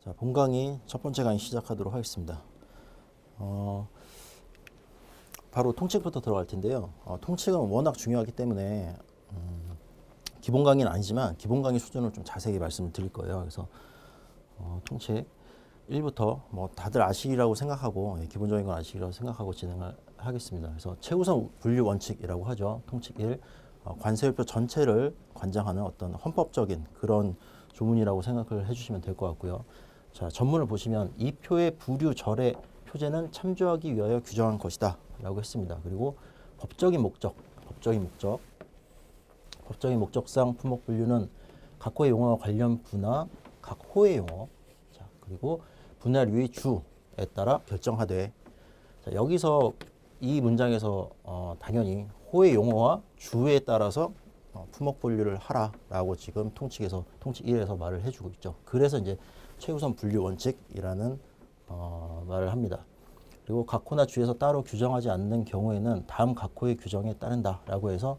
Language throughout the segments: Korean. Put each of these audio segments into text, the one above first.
자, 본 강의 첫 번째 강의 시작하도록 하겠습니다. 바로 통칙부터 들어갈 텐데요. 통칙은 워낙 중요하기 때문에 기본 강의는 아니지만 기본 강의 수준을 좀 자세히 말씀을 드릴 거예요. 그래서 통칙 1부터 뭐 다들 아시리라고 생각하고 기본적인 건 아시리라고 생각하고 진행을 하겠습니다. 그래서 최우선 분류 원칙이라고 하죠. 통칙 1, 관세율표 전체를 관장하는 어떤 헌법적인 그런 조문이라고 생각을 해주시면 될 것 같고요. 자, 전문을 보시면 이 표의 부류 절의 표제는 참조하기 위하여 규정한 것이다 라고 했습니다. 그리고 법적인 목적상 품목 분류는 각 호의 용어와 관련 부나 각 호의 용어, 자, 그리고 분할유의 주에 따라 결정하되. 자, 여기서 이 문장에서 당연히 호의 용어와 주에 따라서 품목 분류를 하라라고 지금 통칙 1에서 말을 해주고 있죠. 그래서 이제 최우선 분류 원칙이라는 말을 합니다. 그리고 각 호나 주에서 따로 규정하지 않는 경우에는 다음 각 호의 규정에 따른다라고 해서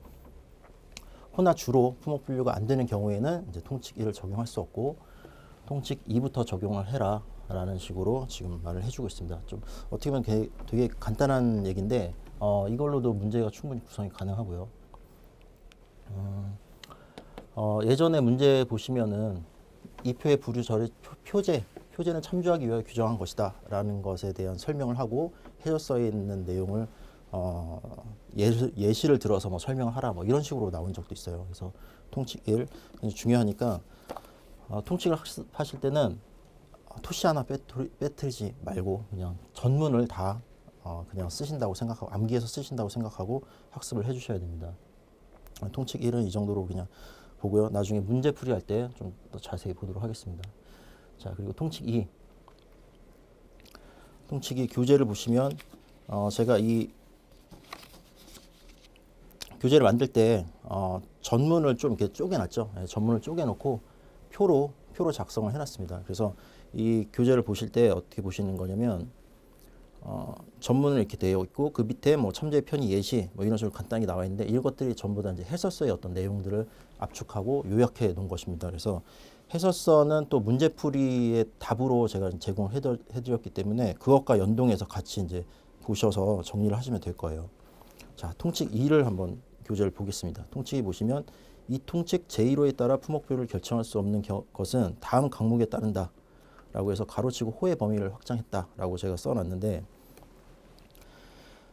호나 주로 품목 분류가 안 되는 경우에는 이제 통칙 1을 적용할 수 없고 통칙 2부터 적용을 해라라는 식으로 지금 말을 해주고 있습니다. 좀 어떻게 보면 되게 간단한 얘기인데 이걸로도 문제가 충분히 구성이 가능하고요. 예전에 문제 보시면은 이 표의 부류 절의 표제는 참조하기 위하여 규정한 것이다 라는 것에 대한 설명을 하고 해서 있는 내용을 예시를 들어서 뭐 설명을 하라 뭐 이런 식으로 나온 적도 있어요. 그래서 통칙 1 중요하니까 통칙을 하실 때는 토시 하나 빼뜨리지 말고 그냥 전문을 다 그냥 쓰신다고 생각하고 암기해서 쓰신다고 생각하고 학습을 해주셔야 됩니다. 통칙 1은 이 정도로 그냥 보고요. 나중에 문제 풀이할 때 좀 더 자세히 보도록 하겠습니다. 자, 그리고 통칙 2 교재를 보시면 제가 이 교재를 만들 때 전문을 좀 이렇게 쪼개놨죠. 전문을 쪼개놓고 표로 작성을 해놨습니다. 그래서 이 교재를 보실 때 어떻게 보시는 거냐면 전문은 이렇게 되어 있고 그 밑에 뭐 첨부의 편의 예시 뭐 이런 식으로 간단히 나와 있는데 이것들이 전부 다 이제 해설서의 어떤 내용들을 압축하고 요약해 놓은 것입니다. 그래서 해설서는 또 문제풀이의 답으로 제가 제공을 해드렸기 때문에 그것과 연동해서 같이 이제 보셔서 정리를 하시면 될 거예요. 자, 통칙 2를 한번 교재를 보겠습니다. 통칙 2 보시면 이 통칙 제1호에 따라 품목표를 결정할 수 없는 것은 다음 강목에 따른다 라고 해서 가로치고 호의 범위를 확장했다라고 제가 써놨는데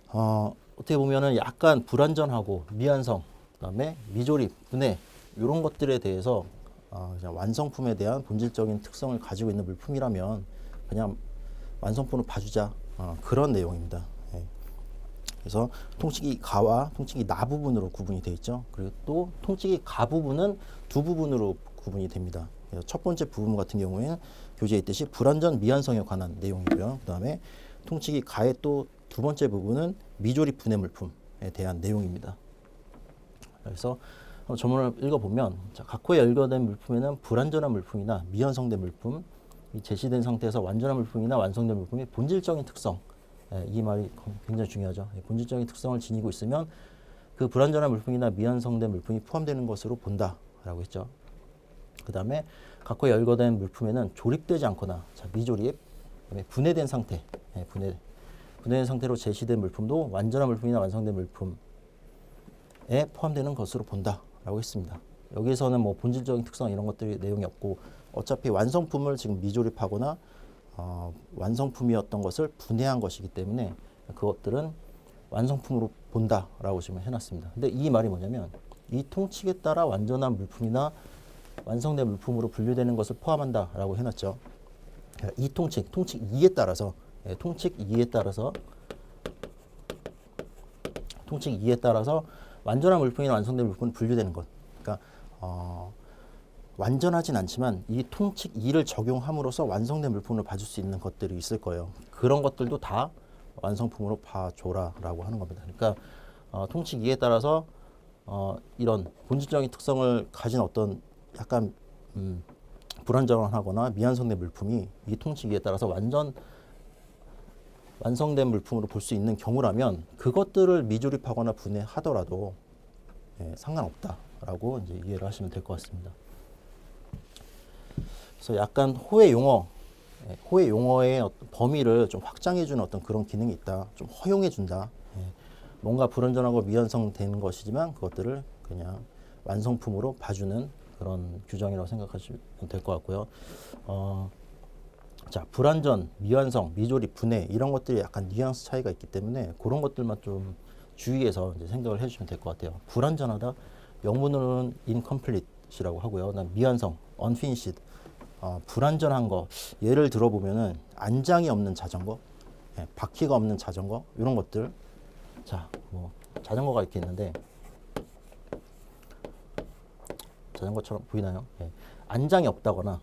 어떻게 보면은 약간 불완전하고 미완성, 그다음에 미조립, 분해 이런 것들에 대해서 그냥 완성품에 대한 본질적인 특성을 가지고 있는 물품이라면 그냥 완성품으로 봐주자 그런 내용입니다. 예. 그래서 통칙이 가와 통칙이 나 부분으로 구분이 되어 있죠. 그리고 또 통칙이 가 부분은 두 부분으로 구분이 됩니다. 첫 번째 부분 같은 경우에는 교재에 있듯이 불완전 미완성에 관한 내용이고요. 그 다음에 통칙이 가의 또 두 번째 부분은 미조립 분해 물품에 대한 내용입니다. 그래서 전문을 읽어보면 각 호에 열거된 물품에는 불완전한 물품이나 미완성된 물품, 제시된 상태에서 완전한 물품이나 완성된 물품이 본질적인 특성, 이 말이 굉장히 중요하죠. 본질적인 특성을 지니고 있으면 그 불완전한 물품이나 미완성된 물품이 포함되는 것으로 본다라고 했죠. 그 다음에 각 호에 열거된 물품에는 조립되지 않거나 미조립, 그다음에 분해된 상태, 분해된 상태로 제시된 물품도 완전한 물품이나 완성된 물품에 포함되는 것으로 본다라고 했습니다. 여기에서는 뭐 본질적인 특성 이런 것들이 내용이 없고 어차피 완성품을 지금 미조립하거나 완성품이었던 것을 분해한 것이기 때문에 그것들은 완성품으로 본다라고 지금 해놨습니다. 근데 이 말이 뭐냐면 이 통칙에 따라 완전한 물품이나 완성된 물품으로 분류되는 것을 포함한다라고 해놨죠. 이 통칙 2에 따라서 통칙 2에 따라서 완전한 물품이나 완성된 물품은 분류되는 것. 그러니까 완전하진 않지만 이 통칙 2를 적용함으로써 완성된 물품을 봐줄 수 있는 것들이 있을 거예요. 그런 것들도 다 완성품으로 봐줘라라고 하는 겁니다. 그러니까 통칙 2에 따라서 이런 본질적인 특성을 가진 어떤 약간 불완전하거나 미완성된 물품이 이 통칙 2에 따라서 완성된 물품으로 볼 수 있는 경우라면 그것들을 미조립하거나 분해하더라도 상관없다라고 이제 이해를 하시면 될 것 같습니다. 그래서 약간 호의 용어 호의 용어의 어떤 범위를 좀 확장해주는 어떤 그런 기능이 있다. 좀 허용해준다. 뭔가 불완전하고 미완성된 것이지만 그것들을 그냥 완성품으로 봐주는 그런 규정이라고 생각하시면 될 것 같고요. 자, 불완전, 미완성, 미조립, 분해 이런 것들이 약간 뉘앙스 차이가 있기 때문에 그런 것들만 좀 주의해서 이제 생각을 해주시면 될 것 같아요. 불완전하다, 영문으로는 incomplete이라고 하고요. 그다음 미완성, unfinished, 불완전한 거. 예를 들어보면은 안장이 없는 자전거, 바퀴가 없는 자전거 이런 것들. 자, 뭐 자전거가 이렇게 있는데 자전거처럼 보이나요? 안장이 없다거나,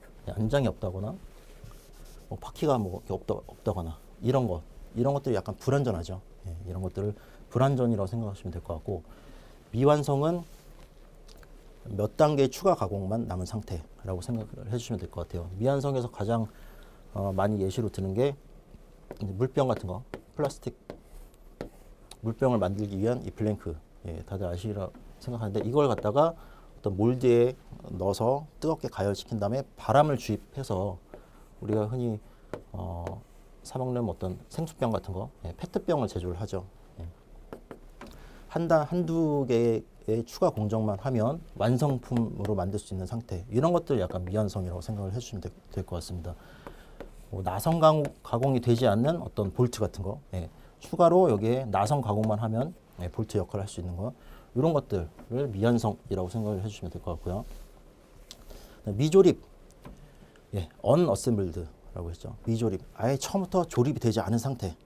뭐 바퀴가 뭐 이렇게 없다거나 이런 것들이 약간 불완전하죠. 이런 것들을 불완전이라고 생각하시면 될 것 같고, 미완성은 몇 단계의 추가 가공만 남은 상태라고 생각을 해주시면 될 것 같아요. 미완성에서 가장 많이 예시로 드는 게 물병 같은 거, 플라스틱 물병을 만들기 위한 이 블랭크, 다들 아시리라 생각하는데 이걸 갖다가 어떤 몰드에 넣어서 뜨겁게 가열시킨 다음에 바람을 주입해서 우리가 흔히 사 먹는 어떤 생수병 같은 거, 페트병을 제조를 하죠. 한두 개의 추가 공정만 하면 완성품으로 만들 수 있는 상태. 이런 것들 약간 미완성이라고 생각을 해주시면 될 것 같습니다. 나성 가공이 되지 않는 어떤 볼트 같은 거, 추가로 여기에 나성 가공만 하면 볼트 역할을 할 수 있는 거, 이런 것들을 미완성이라고 생각을 해주시면 될 것 같고요. 미조립, unassembled라고 했죠. 미조립, 아예 처음부터 조립이 되지 않은 상태.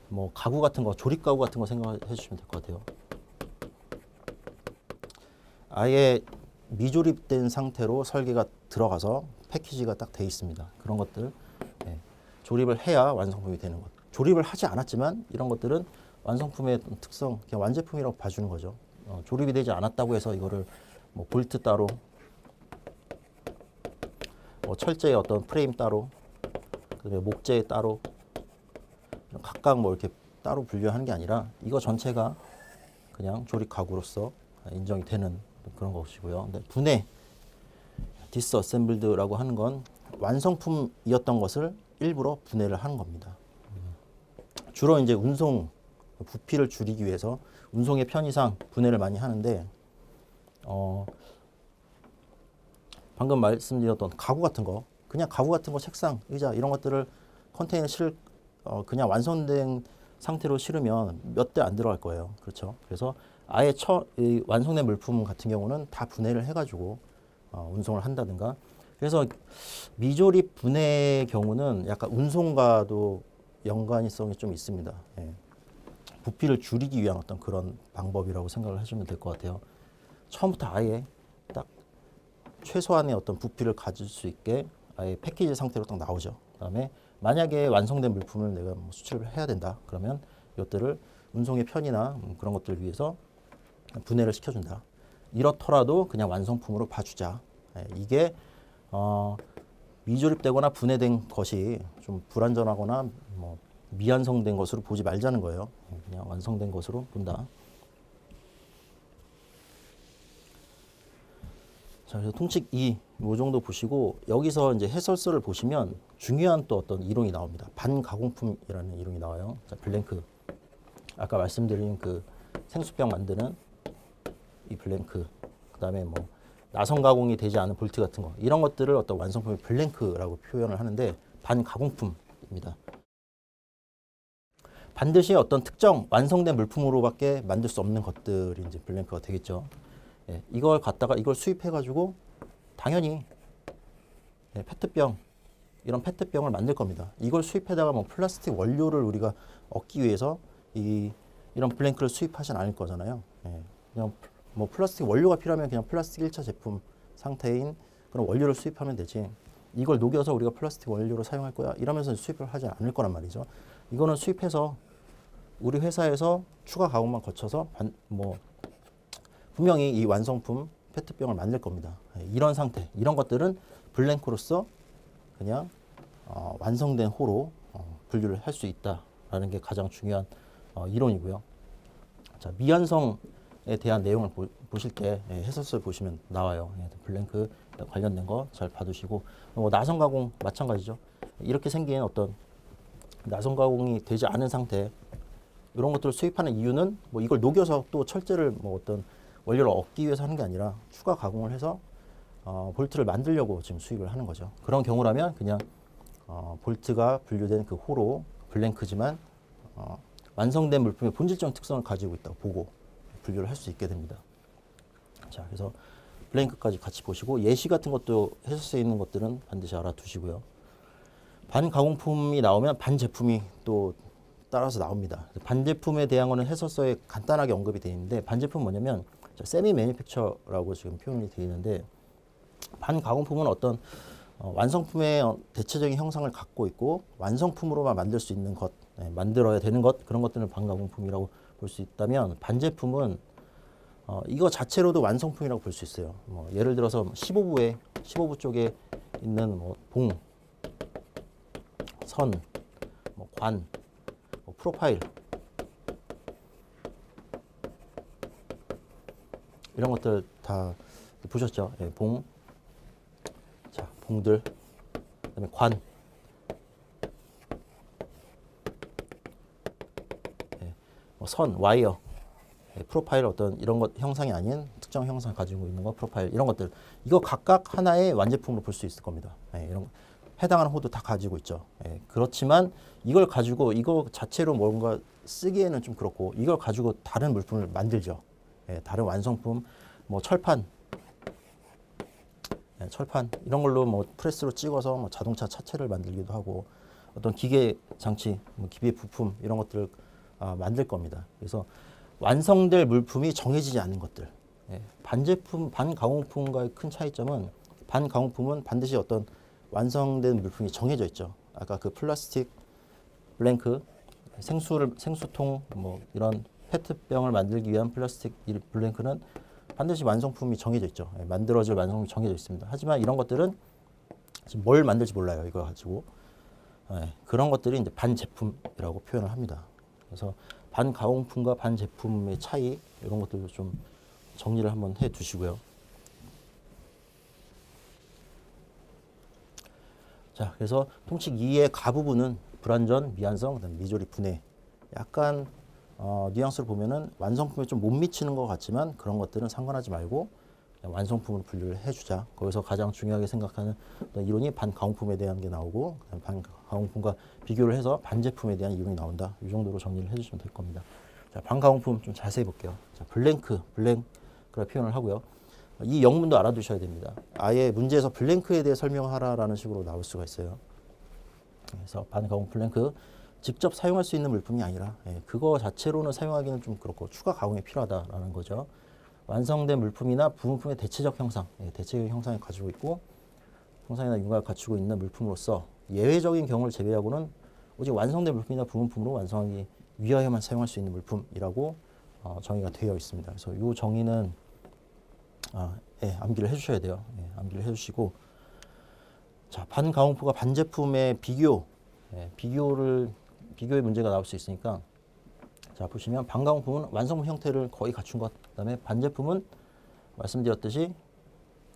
뭐 가구 같은 거, 조립 가구 같은 거 생각해 주시면 될 것 같아요. 아예 미조립된 상태로 설계가 들어가서 패키지가 딱 돼 있습니다. 그런 것들, 조립을 해야 완성품이 되는 것. 조립을 하지 않았지만 이런 것들은 완성품의 특성, 그냥 완제품이라고 봐주는 거죠. 조립이 되지 않았다고 해서 이거를 뭐 볼트 따로, 철제의 어떤 프레임 따로, 그다음에 목재 따로, 각각 뭐 이렇게 따로 분류하는 게 아니라 이거 전체가 그냥 조립 가구로서 인정이 되는 그런 것이고요. 근데 분해, 디스어셈블드라고 하는 건 완성품이었던 것을 일부러 분해를 하는 겁니다. 주로 이제 운송, 부피를 줄이기 위해서 운송의 편의상 분해를 많이 하는데, 방금 말씀드렸던 가구 같은 거, 그냥 가구 같은 거, 책상, 의자 이런 것들을 컨테이너에 그냥 완성된 상태로 실으면 몇 대 안 들어갈 거예요. 그렇죠? 그래서 아예 이 완성된 물품 같은 경우는 다 분해를 해가지고 운송을 한다든가. 그래서 미조립 분해의 경우는 약간 운송과도 연관성이 좀 있습니다. 부피를 줄이기 위한 어떤 그런 방법이라고 생각을 하시면 될 것 같아요. 처음부터 아예 딱 최소한의 어떤 부피를 가질 수 있게 아예 패키지 상태로 딱 나오죠. 그다음에 만약에 완성된 물품을 내가 뭐 수출을 해야 된다. 그러면 이것들을 운송의 편의나 그런 것들을 위해서 분해를 시켜준다. 이렇더라도 그냥 완성품으로 봐주자. 이게 미조립되거나 분해된 것이 좀 불완전하거나 뭐 미완성된 것으로 보지 말자는 거예요. 그냥 완성된 것으로 본다. 자, 그래서 통칙 2, 이 정도 보시고 여기서 이제 해설서를 보시면 중요한 또 어떤 이론이 나옵니다. 반가공품이라는 이론이 나와요. 자, 블랭크. 아까 말씀드린 그 생수병 만드는 이 블랭크. 그다음에 뭐 나성 가공이 되지 않은 볼트 같은 거. 이런 것들을 어떤 완성품의 블랭크라고 표현을 하는데 반가공품입니다. 반드시 어떤 특정 완성된 물품으로밖에 만들 수 없는 것들이 이제 블랭크가 되겠죠. 이걸 갖다가 이걸 수입해가지고 당연히 페트병, 이런 페트병을 만들 겁니다. 이걸 수입해다가 뭐 플라스틱 원료를 우리가 얻기 위해서 이런 블랭크를 수입하진 않을 거잖아요. 그냥 뭐 플라스틱 원료가 필요하면 그냥 플라스틱 1차 제품 상태인 그런 원료를 수입하면 되지. 이걸 녹여서 우리가 플라스틱 원료로 사용할 거야 이러면서 수입을 하지 않을 거란 말이죠. 이거는 수입해서 우리 회사에서 추가 가공만 거쳐서 뭐 분명히 이 완성품 페트병을 만들 겁니다. 이런 상태, 이런 것들은 블랭크로서 그냥 완성된 호로 분류를 할 수 있다라는 게 가장 중요한 이론이고요. 자, 미완성 대한 내용을 보실 때 해설서 보시면 나와요. 블랭크 관련된 거 잘 봐두시고 나선 가공 마찬가지죠. 이렇게 생긴 어떤 나선 가공이 되지 않은 상태 이런 것들을 수입하는 이유는 뭐 이걸 녹여서 또 철제를 뭐 어떤 원료를 얻기 위해서 하는 게 아니라 추가 가공을 해서 볼트를 만들려고 지금 수입을 하는 거죠. 그런 경우라면 그냥 볼트가 분류된 그 호로 블랭크지만 완성된 물품의 본질적인 특성을 가지고 있다고 보고 분류를 할 수 있게 됩니다. 자, 그래서 블랭크까지 같이 보시고 예시 같은 것도 해설서에 있는 것들은 반드시 알아두시고요. 반가공품이 나오면 반제품이 또 따라서 나옵니다. 반제품에 대한 거는 해설서에 간단하게 언급이 되어 있는데 반제품은 뭐냐면 세미 매니팩처라고 지금 표현이 되어 있는데 반가공품은 어떤 완성품의 대체적인 형상을 갖고 있고 완성품으로만 만들 수 있는 것, 만들어야 되는 것 그런 것들을 반가공품이라고 볼 수 있다면 반제품은 이거 자체로도 완성품이라고 볼 수 있어요. 뭐 예를 들어서 15부 쪽에 있는 뭐 봉, 선, 뭐 관, 뭐 프로파일 이런 것들 다 보셨죠? 봉, 자 봉들, 그다음에 관, 뭐 선, 와이어, 프로파일 어떤 이런 것 형상이 아닌 특정 형상을 가지고 있는 거 프로파일 이런 것들 이거 각각 하나의 완제품으로 볼 수 있을 겁니다. 이런 해당하는 호도 다 가지고 있죠. 그렇지만 이걸 가지고 이거 자체로 뭔가 쓰기에는 좀 그렇고 이걸 가지고 다른 물품을 만들죠. 다른 완성품 뭐 철판 이런 걸로 뭐 프레스로 찍어서 뭐 자동차 차체를 만들기도 하고 어떤 기계 장치, 뭐 기계 부품 이런 것들을 만들 겁니다. 그래서 완성될 물품이 정해지지 않는 것들. 반제품, 반가공품과의 큰 차이점은 반가공품은 반드시 어떤 완성된 물품이 정해져 있죠. 아까 그 플라스틱 블랭크, 생수통, 뭐 이런 페트병을 만들기 위한 플라스틱 블랭크는 반드시 완성품이 정해져 있죠. 만들어질 완성품이 정해져 있습니다. 하지만 이런 것들은 지금 뭘 만들지 몰라요. 이거 가지고. 그런 것들이 이제 반제품이라고 표현을 합니다. 그래서 반가공품과 반제품의 차이 이런 것들도 좀 정리를 한번 해 두시고요. 자, 그래서 통칙 2의 가 부분은 불완전, 미완성, 그다음에 미조립, 분해. 약간 뉘앙스를 보면은 완성품에 좀 못 미치는 것 같지만 그런 것들은 상관하지 말고 그냥 완성품으로 분류를 해주자. 거기서 가장 중요하게 생각하는 이론이 반가공품에 대한 게 나오고 반가공품과 비교를 해서 반제품에 대한 이론이 나온다. 이 정도로 정리를 해주시면 될 겁니다. 자, 반가공품 좀 자세히 볼게요. 자, 블랭크라 표현을 하고요. 이 영문도 알아두셔야 됩니다. 아예 문제에서 블랭크에 대해 설명하라라는 식으로 나올 수가 있어요. 그래서 반가공 블랭크 직접 사용할 수 있는 물품이 아니라 그거 자체로는 사용하기는 좀 그렇고 추가 가공이 필요하다라는 거죠. 완성된 물품이나 부품의 대체적 형상, 대체적 형상을 가지고 있고 형상이나 윤곽을 갖추고 있는 물품으로서 예외적인 경우를 제외하고는 오직 완성된 물품이나 부품으로 완성하기 위하여만 사용할 수 있는 물품이라고 정의가 되어 있습니다. 그래서 이 정의는 암기를 해주셔야 돼요. 암기를 해주시고 자 반가공품과 반제품의 비교의 문제가 나올 수 있으니까 자 보시면 반가공품은 완성품 형태를 거의 갖춘 것, 그다음에 반제품은 말씀드렸듯이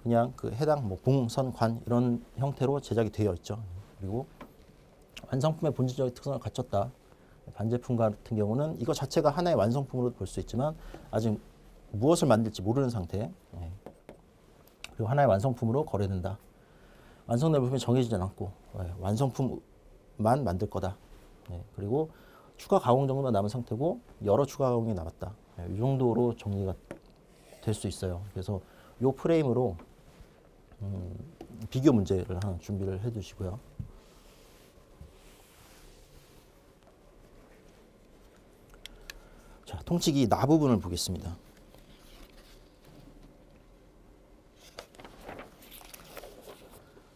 그냥 그 해당 뭐 봉, 선, 관 이런 형태로 제작이 되어 있죠. 그리고 완성품의 본질적인 특성을 갖췄다. 반제품 같은 경우는 이거 자체가 하나의 완성품으로 볼 수 있지만 아직 무엇을 만들지 모르는 상태. 그리고 하나의 완성품으로 거래된다. 완성된 물품이 정해지지 않았고 완성품만 만들 거다. 그리고 추가 가공 정도만 남은 상태고 여러 추가 가공이 남았다. 이 정도로 정리가 될 수 있어요. 그래서 이 프레임으로 비교 문제를 하나 준비를 해두시고요. 자, 통치기 나 부분을 보겠습니다.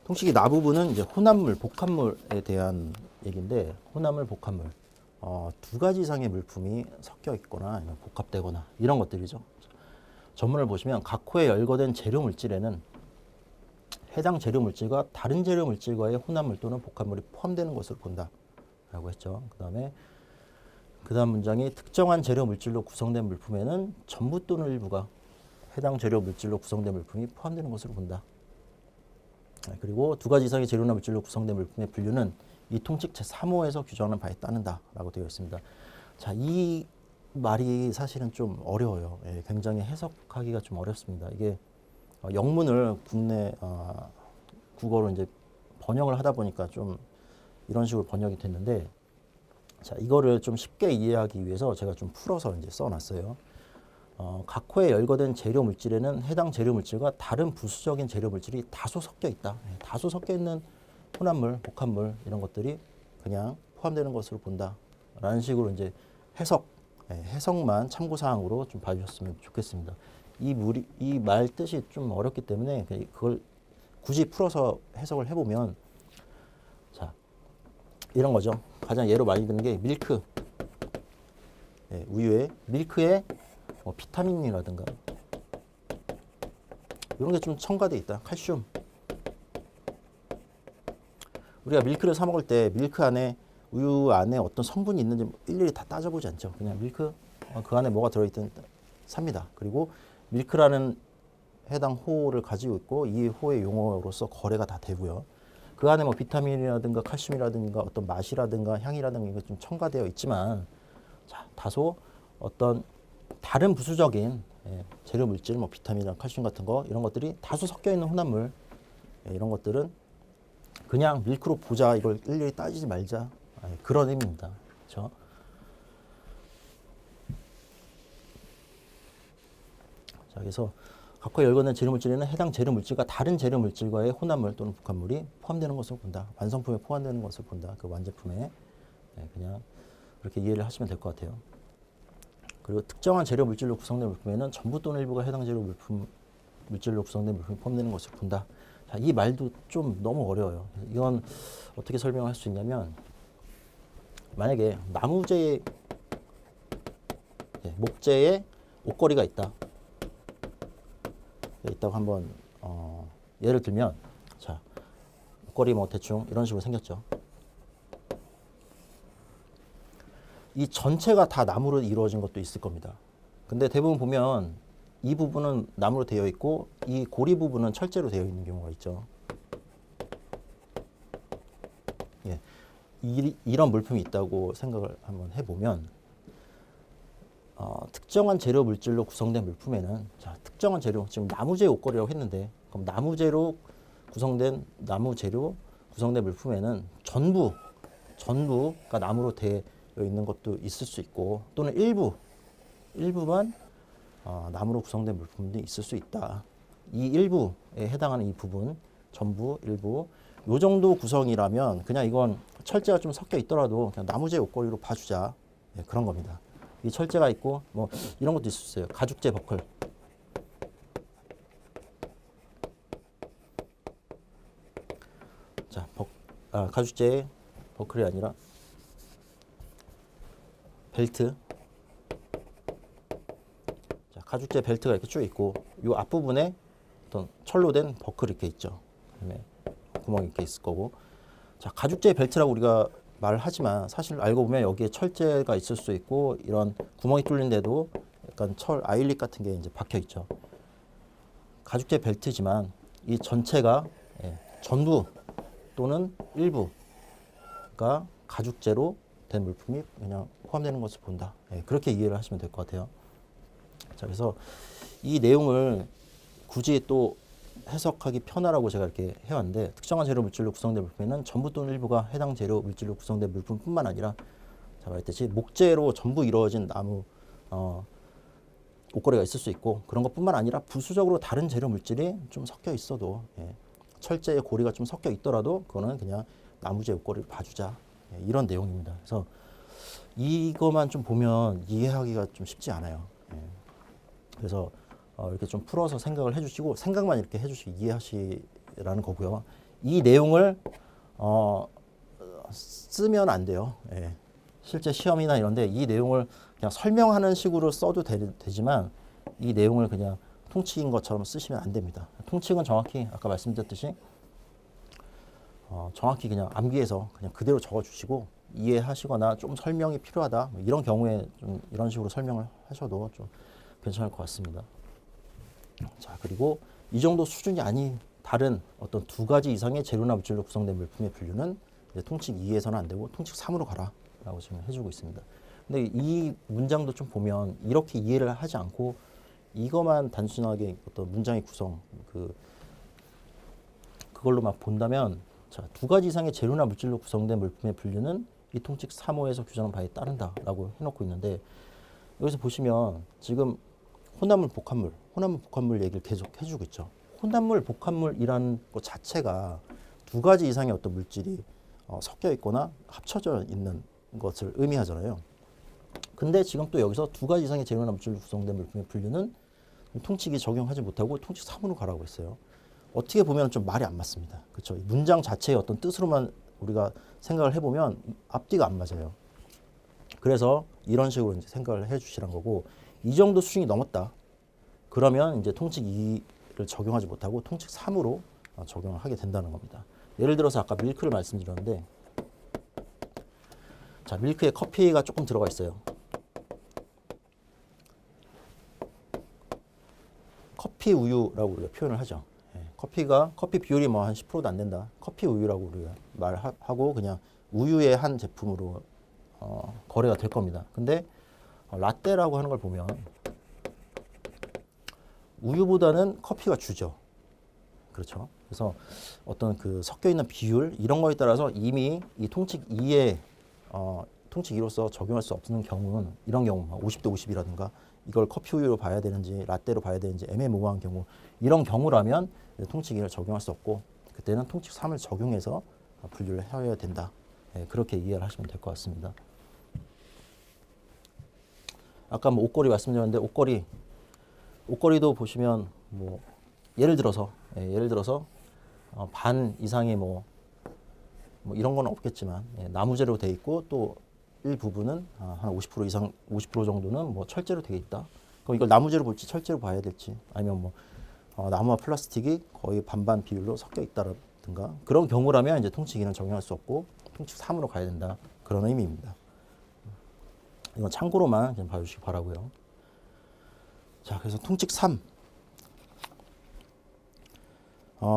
통치기 나 부분은 이제 혼합물, 복합물에 대한 얘기인데 혼합물, 복합물 두 가지 이상의 물품이 섞여 있거나 아니면 복합되거나 이런 것들이죠. 전문을 보시면 각 호에 열거된 재료 물질에는 해당 재료 물질과 다른 재료 물질과의 혼합물 또는 복합물이 포함되는 것으로 본다라고 했죠. 그다음에 그 다음 문장이 특정한 재료 물질로 구성된 물품에는 전부 또는 일부가 해당 재료 물질로 구성된 물품이 포함되는 것으로 본다. 그리고 두 가지 이상의 재료나 물질로 구성된 물품의 분류는 이 통칙 제3호에서 규정하는 바에 따른다라고 되어 있습니다. 자, 이 말이 사실은 좀 어려워요. 예, 굉장히 해석하기가 좀 어렵습니다. 이게 영문을 국내 국어로 이제 번역을 하다 보니까 좀 이런 식으로 번역이 됐는데, 자, 이거를 좀 쉽게 이해하기 위해서 제가 좀 풀어서 이제 써놨어요. 각 호에 열거된 재료 물질에는 해당 재료 물질과 다른 부수적인 재료 물질이 다소 섞여 있다. 다소 섞여 있는 혼합물, 복합물 이런 것들이 그냥 포함되는 것으로 본다. 라는 식으로 이제 해석만 참고 사항으로 좀 봐주셨으면 좋겠습니다. 이 말 뜻이 좀 어렵기 때문에 그걸 굳이 풀어서 해석을 해보면, 자, 이런 거죠. 가장 예로 많이 드는 게 밀크. 우유에 밀크에 비타민이라든가 이런 게 좀 첨가돼 있다. 칼슘. 우리가 밀크를 사 먹을 때 밀크 안에 우유 안에 어떤 성분이 있는지 일일이 다 따져보지 않죠. 그냥 밀크 그 안에 뭐가 들어있든 삽니다. 그리고 밀크라는 해당 호를 가지고 있고 이 호의 용어로서 거래가 다 되고요. 그 안에 뭐 비타민이라든가 칼슘이라든가 어떤 맛이라든가 향이라든가 이게 좀 첨가되어 있지만, 자, 다소 어떤 다른 부수적인 재료 물질, 뭐 비타민이나 칼슘 같은 거 이런 것들이 다소 섞여 있는 혼합물, 이런 것들은 그냥 밀크로 보자, 이걸 일일이 따지지 말자, 그런 의미입니다. 그렇죠? 자, 그래서 각호에 열거된 재료 물질에는 해당 재료 물질과 다른 재료 물질과의 혼합물 또는 복합물이 포함되는 것으로 본다. 완성품에 포함되는 것으로 본다. 그 완제품에. 그냥 그렇게 이해를 하시면 될 것 같아요. 그리고 특정한 재료 물질로 구성된 물품에는 전부 또는 일부가 해당 재료 물질로 구성된 물품이 포함되는 것으로 본다. 자, 이 말도 좀 너무 어려워요. 이건 어떻게 설명할 수 있냐면, 만약에 나무재에 목재에 옷걸이가 있다고 한번 예를 들면, 자, 옷걸이 뭐 대충 이런 식으로 생겼죠. 이 전체가 다 나무로 이루어진 것도 있을 겁니다. 근데 대부분 보면 이 부분은 나무로 되어 있고 이 고리 부분은 철제로 되어 있는 경우가 있죠. 예, 이런 물품이 있다고 생각을 한번 해보면, 특정한 재료 물질로 구성된 물품에는, 자, 특정한 재료, 지금 나무재 옷걸이라고 했는데, 그럼 나무재로 구성된 물품에는 전부가 나무로 되어 있는 것도 있을 수 있고, 또는 일부만 나무로 구성된 물품도 있을 수 있다. 이 일부에 해당하는 이 부분, 전부, 일부, 요 정도 구성이라면 그냥 이건 철제가 좀 섞여 있더라도 그냥 나무재 옷걸이로 봐주자. 그런 겁니다. 이 철제가 있고 뭐 이런 것도 있을 수 있어요. 가죽재 버클. 자, 가죽재 버클이 아니라 벨트. 자, 가죽재 벨트가 이렇게 쭉 있고 이 앞부분에 어떤 철로 된 버클이 이렇게 있죠. 그다음에 구멍이 이렇게 있을 거고. 자, 가죽재 벨트라고 우리가 말을 하지만 사실 알고 보면 여기에 철제가 있을 수 있고 이런 구멍이 뚫린 데도 약간 철 아일릿 같은 게 이제 박혀 있죠. 가죽재 벨트지만 이 전체가 전부 또는 일부가 가죽재로 된 물품이 그냥 포함되는 것을 본다. 그렇게 이해를 하시면 될 것 같아요. 자, 그래서 이 내용을 굳이 또 해석하기 편하라고 제가 이렇게 해왔는데, 특정한 재료 물질로 구성된 물품에는 전부 또는 일부가 해당 재료 물질로 구성된 물품뿐만 아니라, 자, 말했듯이 목재로 전부 이루어진 나무 옷걸이가 있을 수 있고, 그런 것뿐만 아니라 부수적으로 다른 재료 물질이 좀 섞여 있어도, 철제의 고리가 좀 섞여 있더라도 그거는 그냥 나무재 옷걸이를 봐주자. 이런 내용입니다. 그래서 이거만 좀 보면 이해하기가 좀 쉽지 않아요. 그래서 이렇게 좀 풀어서 생각을 해주시고, 생각만 이렇게 해주시고 이해하시라는 거고요. 이 내용을 쓰면 안 돼요. 실제 시험이나 이런데 이 내용을 그냥 설명하는 식으로 써도 되지만 이 내용을 그냥 통칙인 것처럼 쓰시면 안 됩니다. 통칙은 정확히 아까 말씀드렸듯이 정확히 그냥 암기해서 그냥 그대로 적어주시고, 이해하시거나 좀 설명이 필요하다 뭐 이런 경우에 좀 이런 식으로 설명을 하셔도 좀 괜찮을 것 같습니다. 자, 그리고 이 정도 수준이 아닌 다른 어떤 두 가지 이상의 재료나 물질로 구성된 물품의 분류는 이제 통칙 2에서는 안 되고 통칙 3으로 가라라고 지금 해주고 있습니다. 근데 이 문장도 좀 보면 이렇게 이해를 하지 않고 이것만 단순하게 어떤 문장의 구성 그걸로만 본다면 자, 두 가지 이상의 재료나 물질로 구성된 물품의 분류는 이 통칙 3호에서 규정한 바에 따른다라고 해놓고 있는데 여기서 보시면 지금 혼합물, 복합물 얘기를 계속 해주고 있죠. 혼합물, 복합물이라는 것 자체가 두 가지 이상의 어떤 물질이 섞여 있거나 합쳐져 있는 것을 의미하잖아요. 근데 지금 또 여기서 두 가지 이상의 재료나 물질로 구성된 물품의 분류는 통칙이 적용하지 못하고 통칙 3으로 가라고 했어요. 어떻게 보면 좀 말이 안 맞습니다. 그렇죠? 문장 자체의 어떤 뜻으로만 우리가 생각을 해보면 앞뒤가 안 맞아요. 그래서 이런 식으로 이제 생각을 해주시란 거고 이 정도 수준이 넘었다. 그러면 이제 통칙 2를 적용하지 못하고 통칙 3으로 적용을 하게 된다는 겁니다. 예를 들어서 아까 밀크를 말씀드렸는데 자, 밀크에 커피가 조금 들어가 있어요. 커피 우유라고 우리가 표현을 하죠. 커피 비율이 뭐 한 10%도 안 된다. 커피 우유라고 우리가 말하고 그냥 우유의 한 제품으로 거래가 될 겁니다. 근데 라떼라고 하는 걸 보면 우유보다는 커피가 주죠. 그렇죠. 그래서 어떤 그 섞여 있는 비율 이런 거에 따라서 이미 이 통칙 2에 통칙 2로서 적용할 수 없는 경우는 이런 경우 50대 50이라든가 이걸 커피 우유로 봐야 되는지 라떼로 봐야 되는지 애매모호한 경우 이런 경우라면 통칙 2를 적용할 수 없고 그때는 통칙 3을 적용해서 분류를 해야 된다. 그렇게 이해를 하시면 될 것 같습니다. 아까 뭐 옷걸이 말씀드렸는데 옷걸이도 보시면 뭐 예를 들어서 반 이상의 뭐 이런 건 없겠지만 나무재로 돼 있고 또 일부분은 한 50% 이상 50% 정도는 뭐 철재로 되어 있다. 그럼 이걸 나무재로 볼지 철재로 봐야 될지 아니면 뭐 나무와 플라스틱이 거의 반반 비율로 섞여 있다든가 그런 경우라면 이제 통칙 2는 적용할 수 없고 통칙 3으로 가야 된다. 그런 의미입니다. 이건 참고로만 좀 봐주시기 바라고요. 자, 그래서 통칙 3.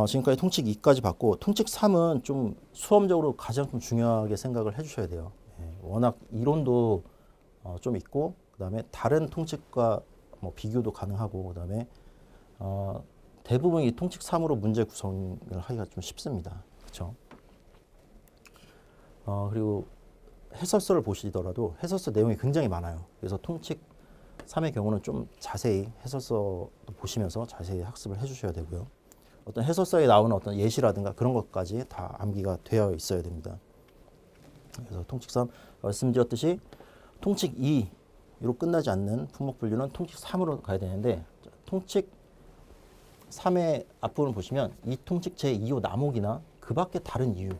지금까지 통칙 2까지 봤고 통칙 3은 좀 수험적으로 가장 좀 중요하게 생각을 해주셔야 돼요. 워낙 이론도 좀 있고 그다음에 다른 통칙과 뭐 비교도 가능하고 그다음에 대부분 이 통칙 3으로 문제 구성을 하기가 좀 쉽습니다. 그렇죠? 그리고 해설서를 보시더라도 해설서 내용이 굉장히 많아요. 그래서 통칙 3의 경우는 좀 자세히 해설서 보시면서 자세히 학습을 해주셔야 되고요. 어떤 해설서에 나오는 어떤 예시라든가 그런 것까지 다 암기가 되어 있어야 됩니다. 그래서 통칙 3 말씀드렸듯이 통칙 2로 끝나지 않는 품목 분류는 통칙 3으로 가야 되는데 통칙 3의 앞부분을 보시면 이 통칙 제2호 남옥이나 그 밖에 다른 이유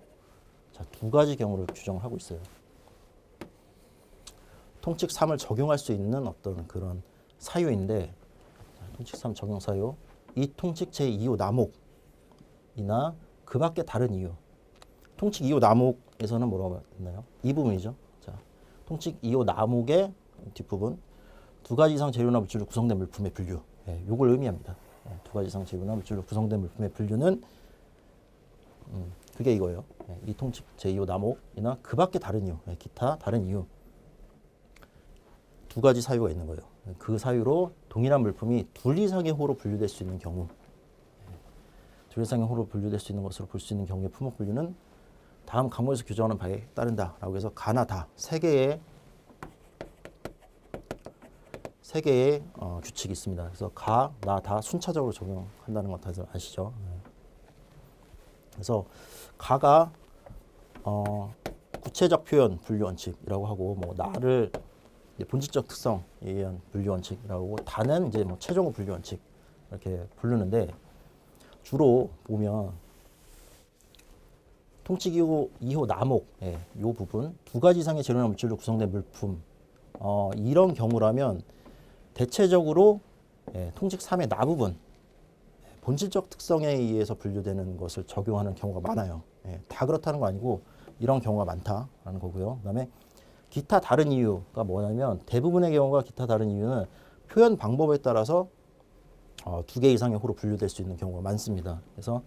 자, 두 가지 경우를 규정하고 있어요. 통칙 3을 적용할 수 있는 어떤 그런 사유인데 통칙 3 적용 사유 이 통칙 제2호 남옥이나 그 밖에 다른 이유 통칙 2호 남옥에서는 뭐라고 했나요? 이 부분이죠. 자, 통칙 2호 남옥의 뒷부분 두 가지 이상 재료나 물질로 구성된 물품의 분류 요걸 의미합니다. 두 가지 이상 재료나 물질로 구성된 물품의 분류는 그게 이거예요. 이 통칙 제2호 남옥이나 그 밖에 다른 이유 기타 다른 이유 두 가지 사유가 있는 거예요. 그 사유로 동일한 물품이 둘 이상의 호로 분류될 수 있는 경우 둘 이상의 호로 분류될 수 있는 것으로 볼 수 있는 경우의 품목 분류는 다음 강목에서 규정하는 바에 따른다라고 해서 가나 다 세 개의 규칙이 있습니다. 그래서 가, 나, 다 순차적으로 적용한다는 것 다들 아시죠? 그래서 가가 구체적 표현 분류 원칙이라고 하고 뭐 나를 본질적 특성에 의한 분류 원칙이라고 하고 다는 이제 뭐 최종호 분류 원칙 이렇게 부르는데 주로 보면 통칙 2호 남옥 요 부분 두 가지 이상의 재료나 물질로 구성된 물품 이런 경우라면 대체적으로 통칙 3의 나 부분 본질적 특성에 의해서 분류되는 것을 적용하는 경우가 많아요. 다 그렇다는 거 아니고 이런 경우가 많다라는 거고요. 그다음에 기타 다른 이유가 뭐냐면 대부분의 경우가 기타 다른 이유는 표현 방법에 따라서 두 개 이상의 호로 분류될 수 있는 경우가 많습니다. 그래서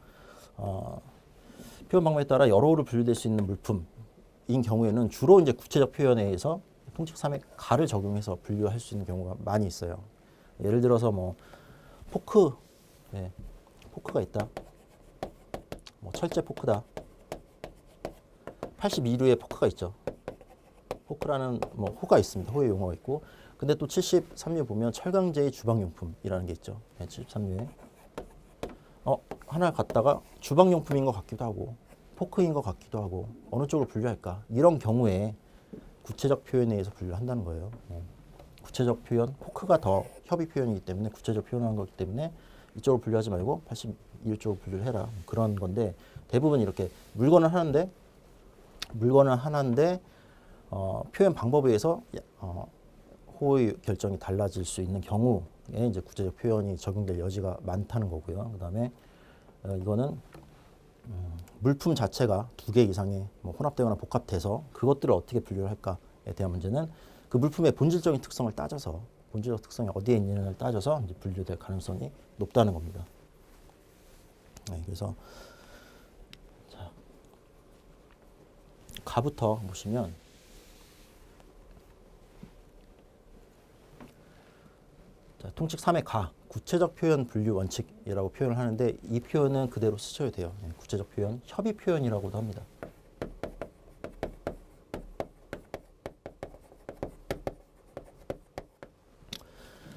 표현 방법에 따라 여러 호로 분류될 수 있는 물품인 경우에는 주로 이제 구체적 표현에 의해서 통칙 3의 가를 적용해서 분류할 수 있는 경우가 많이 있어요. 예를 들어서 뭐 포크, 네, 포크가 있다. 뭐 철제 포크다. 82루의 포크가 있죠. 포크라는 뭐 호가 있습니다. 호의 용어가 있고. 근데 또 73류 보면 철강제의 주방용품이라는 게 있죠. 네, 73류에. 하나 갖다가 주방용품인 것 같기도 하고 포크인 것 같기도 하고 어느 쪽으로 분류할까? 이런 경우에 구체적 표현에 의해서 분류한다는 거예요. 구체적 표현, 포크가 더 협의 표현이기 때문에 구체적 표현을 한 거기 때문에 이쪽으로 분류하지 말고 81쪽으로 분류를 해라. 그런 건데 대부분 이렇게 물건을 하는데 표현 방법에 의해서 호의 결정이 달라질 수 있는 경우에 이제 구체적 표현이 적용될 여지가 많다는 거고요. 그다음에 이거는 물품 자체가 두 개 이상의 뭐 혼합되거나 복합돼서 그것들을 어떻게 분류를 할까에 대한 문제는 그 물품의 본질적인 특성을 따져서 본질적 특성이 어디에 있느냐를 따져서 이제 분류될 가능성이 높다는 겁니다. 네, 그래서 자, 가부터 보시면 자, 통칙 3의 가, 구체적 표현 분류 원칙이라고 표현을 하는데 이 표현은 그대로 쓰셔야 돼요. 네, 구체적 표현, 협의 표현이라고도 합니다.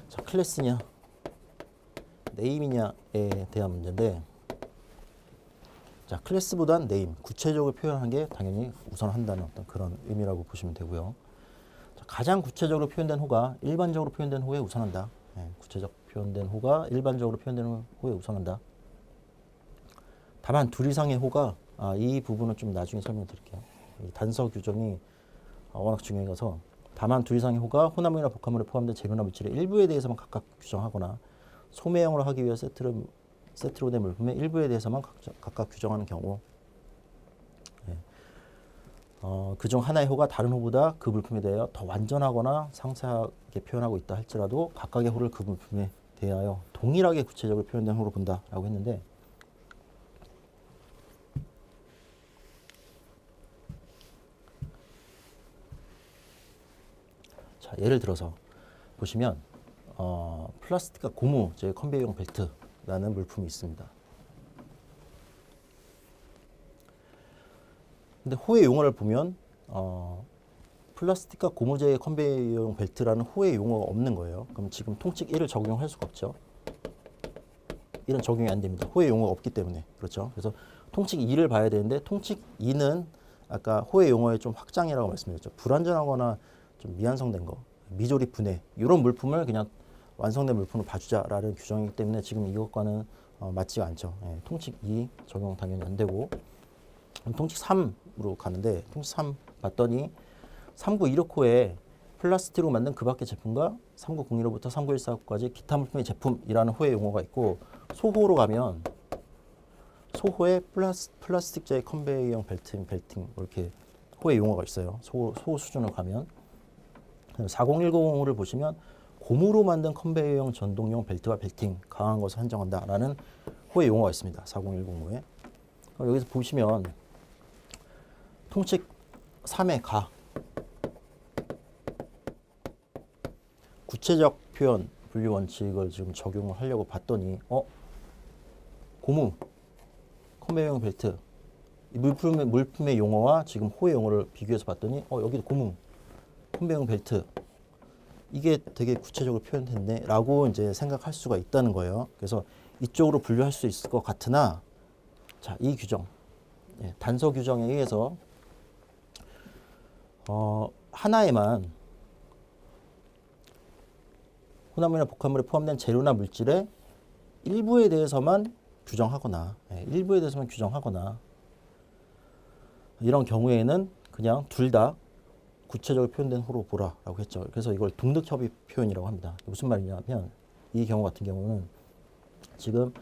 자, 클래스냐, 네임이냐에 대한 문제인데 자, 클래스보단 네임, 구체적으로 표현하는 게 당연히 우선한다는 어떤 그런 의미라고 보시면 되고요. 자, 가장 구체적으로 표현된 호가 일반적으로 표현된 호에 우선한다. 네, 구체적 표현된 호가 일반적으로 표현되는 호에 우선한다. 다만 둘 이상의 호가 이 부분은 좀 나중에 설명드릴게요. 이 단서 규정이 워낙 중요해서 다만 둘 이상의 호가 혼합물이나 복합물에 포함된 재료나 물질의 일부에 대해서만 각각 규정하거나 소매형으로 하기 위해 세트로 된 물품의 일부에 대해서만 각각 규정하는 경우 네. 그중 하나의 호가 다른 호보다 그 물품에 대하여 더 완전하거나 상세하게 표현하고 있다 할지라도 각각의 호를 그 물품에 대하여 동일하게 구체적으로 표현된 호로 본다라고 했는데 자, 예를 들어서 보시면 플라스틱과 고무, 제 컨베이어용 벨트라는 물품이 있습니다. 근데 호의 용어를 보면 플라스틱과 고무재의 컨베이어용 벨트라는 호의 용어가 없는 거예요. 그럼 지금 통칙 1을 적용할 수가 없죠. 1은 적용이 안 됩니다. 호의 용어가 없기 때문에. 그렇죠. 그래서 통칙 2를 봐야 되는데 통칙 2는 아까 호의 용어의 좀 확장이라고 말씀드렸죠. 불완전하거나 좀 미완성된 거, 미조립 분해 이런 물품을 그냥 완성된 물품으로 봐주자라는 규정이기 때문에 지금 이것과는 맞지가 않죠. 예, 통칙 2 적용 당연히 안 되고 통칙 3으로 가는데 통칙 3 봤더니 3926호에 플라스틱으로 만든 그 밖의 제품과 3901호부터 3914호까지 기타 물품의 제품이라는 호의 용어가 있고 소호로 가면 소호에 플라스틱제의 컨베이어용 벨팅 이렇게 호의 용어가 있어요. 소 수준으로 가면 40105를 보시면 고무로 만든 컨베이어용 전동용 벨트와 벨팅 강한 것을 한정한다라는 호의 용어가 있습니다. 40105에 여기서 보시면 통칙 3의 가 구체적 표현 분류 원칙을 지금 적용을 하려고 봤더니 고무 컨베이어용 벨트 이 물품의 용어와 지금 호의 용어를 비교해서 봤더니 여기도 고무 컨베이어용 벨트 이게 되게 구체적으로 표현됐네 라고 이제 생각할 수가 있다는 거예요. 그래서 이쪽으로 분류할 수 있을 것 같으나 자, 이 규정 단서 규정에 의해서 하나에만 혼합물이나 복합물에 포함된 재료나 물질의 일부에 대해서만 규정하거나 이런 경우에는 그냥 둘 다 구체적으로 표현된 호로 보라라고 했죠. 그래서 이걸 동등협의 표현이라고 합니다. 무슨 말이냐면 이 경우 같은 경우는 지금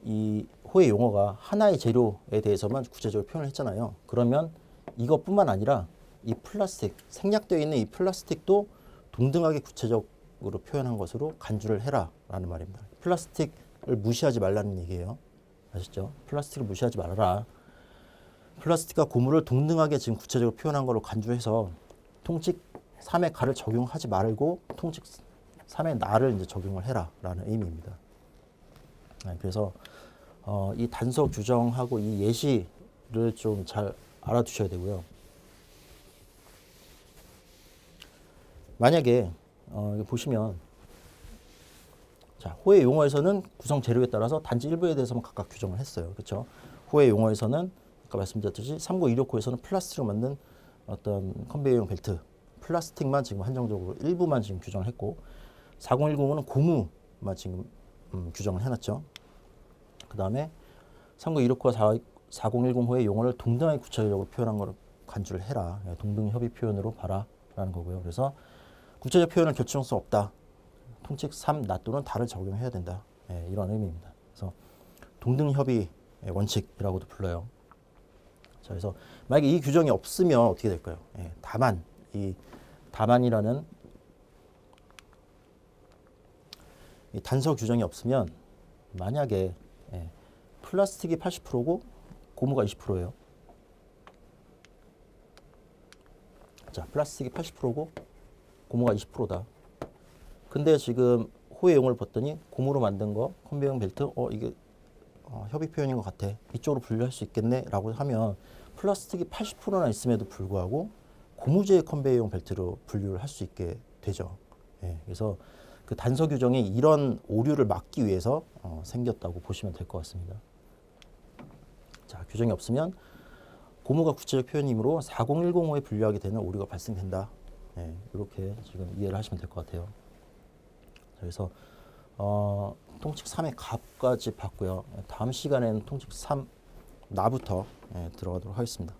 이 호의 용어가 하나의 재료에 대해서만 구체적으로 표현을 했잖아요. 그러면 이것뿐만 아니라 이 플라스틱, 생략되어 있는 이 플라스틱도 동등하게 구체적으로 표현한 것으로 간주를 해라라는 말입니다. 플라스틱을 무시하지 말라는 얘기예요. 아시죠? 플라스틱을 무시하지 말아라. 플라스틱과 고무를 동등하게 지금 구체적으로 표현한 걸로 간주해서 통칙 3의 가를 적용하지 말고 통칙 3의 나를 이제 적용을 해라라는 의미입니다. 그래서 이 단서 규정하고 이 예시를 좀 잘 알아두셔야 되고요. 만약에 보시면 자, 호의 용어에서는 구성 재료에 따라서 단지 일부에 대해서만 각각 규정을 했어요. 그렇죠? 호의 용어에서는 아까 말씀드렸듯이 39269에서는 플라스틱으로 만든 어떤 컨베이어용 벨트, 플라스틱만 지금 한정적으로 일부만 지금 규정을 했고 4010은 고무만 지금 규정을 해놨죠. 그 다음에 39269와 4010호의 용어를 동등하게 구체적으로 표현한 걸 간주를 해라. 동등 협의 표현으로 봐라라는 거고요. 그래서 구체적 표현을 결정할 수 없다. 통칙 3, 나 또는 다를 적용해야 된다. 이런 의미입니다. 그래서 동등 협의 원칙이라고도 불러요. 자, 그래서 만약에 이 규정이 없으면 어떻게 될까요? 다만 이 다만이라는 이 단서 규정이 없으면 만약에 플라스틱이 80%고 고무가 20%예요. 자, 플라스틱이 80%고 고무가 20%다. 근데 지금 호의 용어를 봤더니 고무로 만든 거 컨베이어 벨트 이게 협의 표현인 것 같아. 이쪽으로 분류할 수 있겠네 라고 하면 플라스틱이 80%나 있음에도 불구하고 고무재의 컨베이어 벨트로 분류를 할 수 있게 되죠. 그래서 그 단서 규정이 이런 오류를 막기 위해서 생겼다고 보시면 될 것 같습니다. 자, 규정이 없으면 고무가 구체적 표현이므로 40105에 분류하게 되는 오류가 발생된다. 이렇게 지금 이해를 하시면 될 것 같아요. 그래서 통칙 3의 값까지 봤고요. 다음 시간에는 통칙 3 나부터 들어가도록 하겠습니다.